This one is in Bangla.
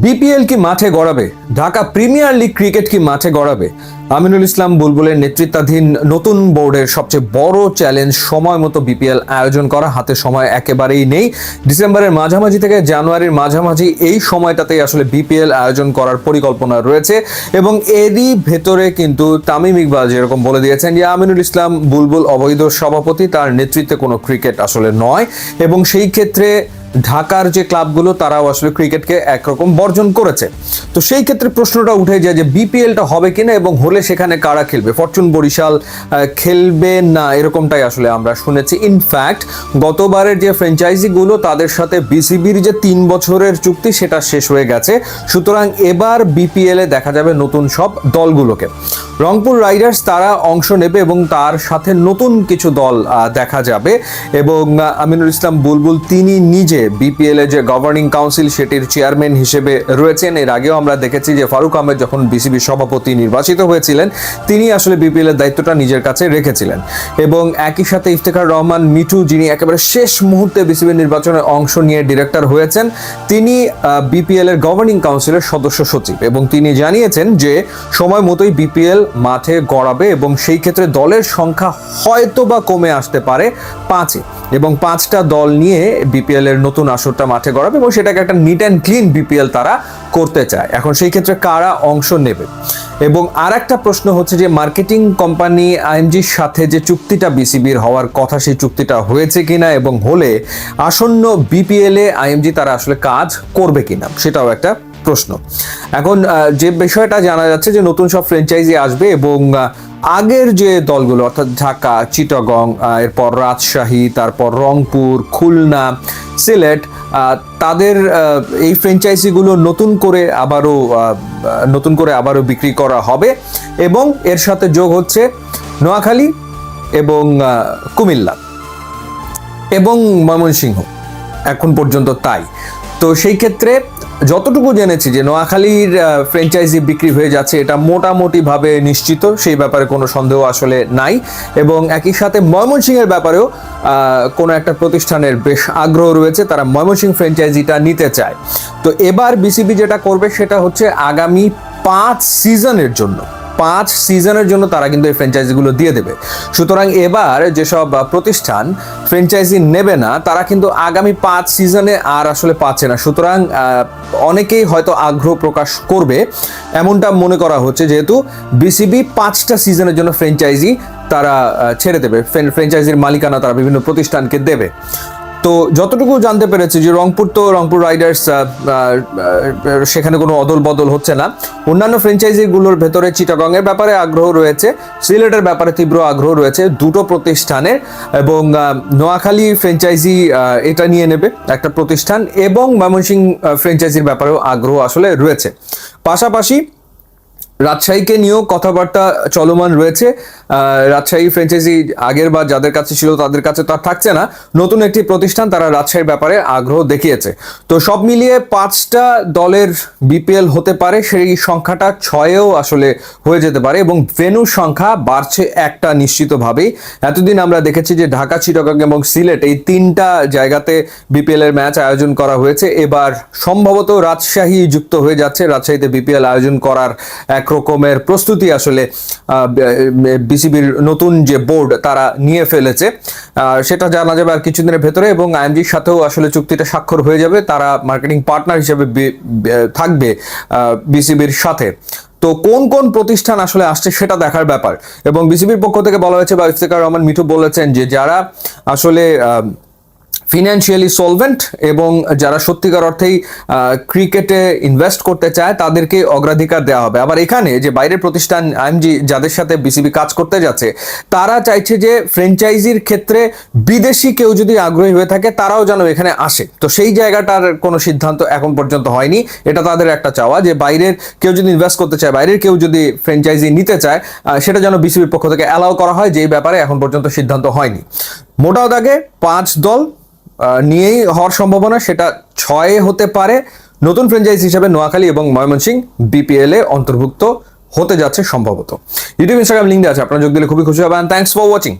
বিপিএল কি মাঠে গড়াবে? ঢাকা প্রিমিয়ার লিগ ক্রিকেট কি মাঠে গড়াবে? আমিনুল ইসলাম বুলবুলের নেতৃত্বাধীন নতুন বোর্ডের সবচেয়ে বড় চ্যালেঞ্জ সময় মতো বিপিএল আয়োজন করা। হাতে সময় একেবারেই নেই। ডিসেম্বরের মাঝামাঝি থেকে জানুয়ারির মাঝামাঝি এই সময়টাতেই আসলে বিপিএল আয়োজন করার পরিকল্পনা রয়েছে এবং এরই ভেতরে কিন্তু তামিম ইকবাল যেরকম বলে দিয়েছেন যে আমিনুল ইসলাম বুলবুল অবৈধ সভাপতি, তার নেতৃত্বে কোনো ক্রিকেট আসলে নয় এবং সেই ক্ষেত্রে ঢাকার যে ক্লাবগুলো তারাও আসলে ক্রিকেটকে একরকম বর্জন করেছে। তো সেই ক্ষেত্রে প্রশ্নটা উঠে যায় যে বিপিএলটা হবে কিনা এবং হলে সেখানে কারা খেলবে। ফরচুন বরিশাল খেলবে না এরকমটাই আসলে আমরা শুনেছি। ইনফ্যাক্ট গতবারের যে ফ্র্যাঞ্চাইজিগুলো তাদের সাথে বিসিবির যে 3 বছরের চুক্তি সেটা শেষ হয়ে গেছে। সুতরাং এবার বিপিএলে দেখা যাবে নতুন সব দলগুলোকে। রংপুর রাইডার্স তারা অংশ নেবে এবং তার সাথে নতুন কিছু দল দেখা যাবে এবং আমিনুল ইসলাম বুলবুল তিনি নিজে বিপিএল এর যে গভর্নিং কাউন্সিল সেটির চেয়ারম্যান হিসেবে রয়েছেন। এর আগেও আমরা দেখেছি যে ফারুক আহমেদ যখন বিসিবি সভাপতি নির্বাচিত হয়েছিলেন তিনি আসলে বিপিএল এর দায়িত্বটা নিজের কাছে রেখেছিলেন এবং একই সাথে ইফতেখার রহমান মিঠু যিনি একেবারে শেষ মুহূর্তে বিসিবি নির্বাচনে অংশ নিয়ে ডিরেক্টর হয়েছেন, তিনি বিপিএল এর গভর্নিং কাউন্সিলের সদস্য সচিব এবং তিনি জানিয়েছেন যে সময় মতোই বিপিএল মাঠে গড়াবে এবং সেই ক্ষেত্রে দলের সংখ্যা হয়তো বা কমে আসতে পারে 5-এ এবং 5টা দল নিয়ে বিপিএল এর নতুন আসরটা মাঠে গড়াবে এবং সেটাকে একটা নিট অ্যান্ড ক্লিন বিপিএল তারা করতে চায়। এখন সেই ক্ষেত্রে কারা অংশ নেবে এবং আর একটা প্রশ্ন হচ্ছে যে মার্কেটিং কোম্পানি আইএমজির সাথে যে চুক্তিটা বিসিবির হওয়ার কথা সেই চুক্তিটা হয়েছে কিনা এবং হলে আসন্ন বিপিএল এ আইএমজি তারা আসলে কাজ করবে কিনা সেটাও একটা প্রশ্ন। এখন যে বিষয়টা জানা যাচ্ছে যে নতুন সব ফ্র্যাঞ্চাইজি আসবে এবং আগের যে দলগুলো অর্থাৎ ঢাকা, চিটাগং, এরপর রাজশাহী, তারপর রংপুর, খুলনা, সিলেট, তাদের এই ফ্র্যাঞ্চাইজিগুলো নতুন করে আবারও বিক্রি করা হবে এবং এর সাথে যোগ হচ্ছে নোয়াখালী এবং কুমিল্লা এবং ময়মনসিংহ এখন পর্যন্ত তাই। তো সেই ক্ষেত্রে যতটুকু জেনেছি যে নোয়াখালীর ফ্র্যাঞ্চাইজি বিক্রি হয়ে যাচ্ছে এটা মোটামুটিভাবে নিশ্চিত, সেই ব্যাপারে কোনো সন্দেহ আসলে নাই এবং একই সাথে ময়মনসিংহের ব্যাপারেও কোনো একটা প্রতিষ্ঠানের বেশ আগ্রহ রয়েছে, তারা ময়মনসিংহ ফ্র্যাঞ্চাইজিটা নিতে চায়। তো এবার বিসিবি যেটা করবে সেটা হচ্ছে আগামী 5 সিজনের জন্য তারা কিন্তু এই ফ্র্যাঞ্চাইজিগুলো দিয়ে দেবে। সুতরাং এবার যেসব প্রতিষ্ঠান ফ্র্যাঞ্চাইজি নেবে না তারা কিন্তু আগামী 5 সিজনে আর আসলে পাচ্ছে না। সুতরাং অনেকেই হয়তো আগ্রহ প্রকাশ করবে এমনটা মনে করা হচ্ছে, যেহেতু বিসিবি 5টা সিজনের জন্য ফ্র্যাঞ্চাইজি তারা ছেড়ে দেবে, ফ্র্যাঞ্চাইজির মালিকানা তারা বিভিন্ন প্রতিষ্ঠানকে দেবে। তো যতটুকু জানতে পেরেছি যে রংপুর রাইডার্স সেখানে কোনো অদল বদল হচ্ছে না। অন্যান্য ফ্র্যাঞ্চাইজিগুলোর ভেতরে চিটাগং এর ব্যাপারে আগ্রহ রয়েছে, সিলেটের ব্যাপারে তীব্র আগ্রহ রয়েছে দুটো প্রতিষ্ঠানের এবং নোয়াখালী ফ্র্যাঞ্চাইজি এটা নিয়ে নেবে একটা প্রতিষ্ঠান এবং ময়মনসিংহ ফ্র্যাঞ্চাইজির ব্যাপারেও আগ্রহ আসলে রয়েছে। পাশাপাশি রাজশাহীকে নিয়েও কথাবার্তা চলমান রয়েছে। রাজশাহী ফ্র্যাঞ্চাইজি আগের বার যাদের কাছে ছিল তাদের কাছে তো আর থাকছে না, নতুন একটি প্রতিষ্ঠান তারা রাজশাহীর ব্যাপারে আগ্রহ দেখিয়েছে। তো সব মিলিয়ে 5টা দলের বিপিএল হতে পারে, সেই সংখ্যাটা 6-এও আসলে হয়ে যেতে পারে এবং ভেন্যুর সংখ্যা বাড়ছে একটা নিশ্চিতভাবেই। এতদিন আমরা দেখেছি যে ঢাকা, চিটাগং এবং সিলেট এই 3টা জায়গাতে বিপিএল এর ম্যাচ আয়োজন করা হয়েছে। এবার সম্ভবত রাজশাহী যুক্ত হয়ে যাচ্ছে, রাজশাহীতে বিপিএল আয়োজন করার এক রকমের প্রস্তুতি আসলে বিসিবির নতুন যে বোর্ড তারা নিয়ে ফেলেছে, সেটা জানা যাবে আর কিছুদিনের ভেতরে এবং আইএমজির সাথেও আসলে চুক্তিটা স্বাক্ষর হয়ে যাবে, তারা মার্কেটিং পার্টনার হিসেবে থাকবে বিসিবির সাথে। তো কোন কোন প্রতিষ্ঠান আসলে আসছে সেটা দেখার ব্যাপার এবং বিসিবির পক্ষ থেকে বলা হয়েছে বা ইফতেখার রহমান মিঠু বলেছেন যে যারা আসলে ফিনান্সিয়ালি সলভেন্ট এবং যারা সত্যিকার অর্থেই ক্রিকেটে ইনভেস্ট করতে চায় তাদেরকে অগ্রাধিকার দেওয়া হবে। আবার এখানে যে বাইরের প্রতিষ্ঠান আইএমজি যাদের সাথে বিসিবি কাজ করতে যাচ্ছে তারা চাইছে যে ফ্র্যাঞ্চাইজির ক্ষেত্রে বিদেশি কেউ যদি আগ্রহী হয়ে থাকে তারাও যেন এখানে আসে। তো সেই জায়গাটার কোনো সিদ্ধান্ত এখন পর্যন্ত হয়নি, এটা তাদের একটা চাওয়া যে বাইরের কেউ যদি ইনভেস্ট করতে চায়, বাইরের কেউ যদি ফ্র্যাঞ্চাইজি নিতে চায় সেটা যেন বিসিবির পক্ষ থেকে অ্যালাউ করা হয়, যেই ব্যাপারে এখন পর্যন্ত সিদ্ধান্ত হয়নি। মোটা দাগে 5 দল নিয়েই হওয়ার সম্ভাবনা, সেটা 6-এ হতে পারে। নতুন ফ্র্যাঞ্চাইজি হিসেবে নোয়াখালী এবং ময়মনসিংহ বিপিএল এ অন্তর্ভুক্ত হতে যাচ্ছে সম্ভবত। ইউটিউব, ইনস্টাগ্রাম লিঙ্ক আছে, আপনারা যোগ দিলে খুবই খুশি হবেন। Thanks for watching.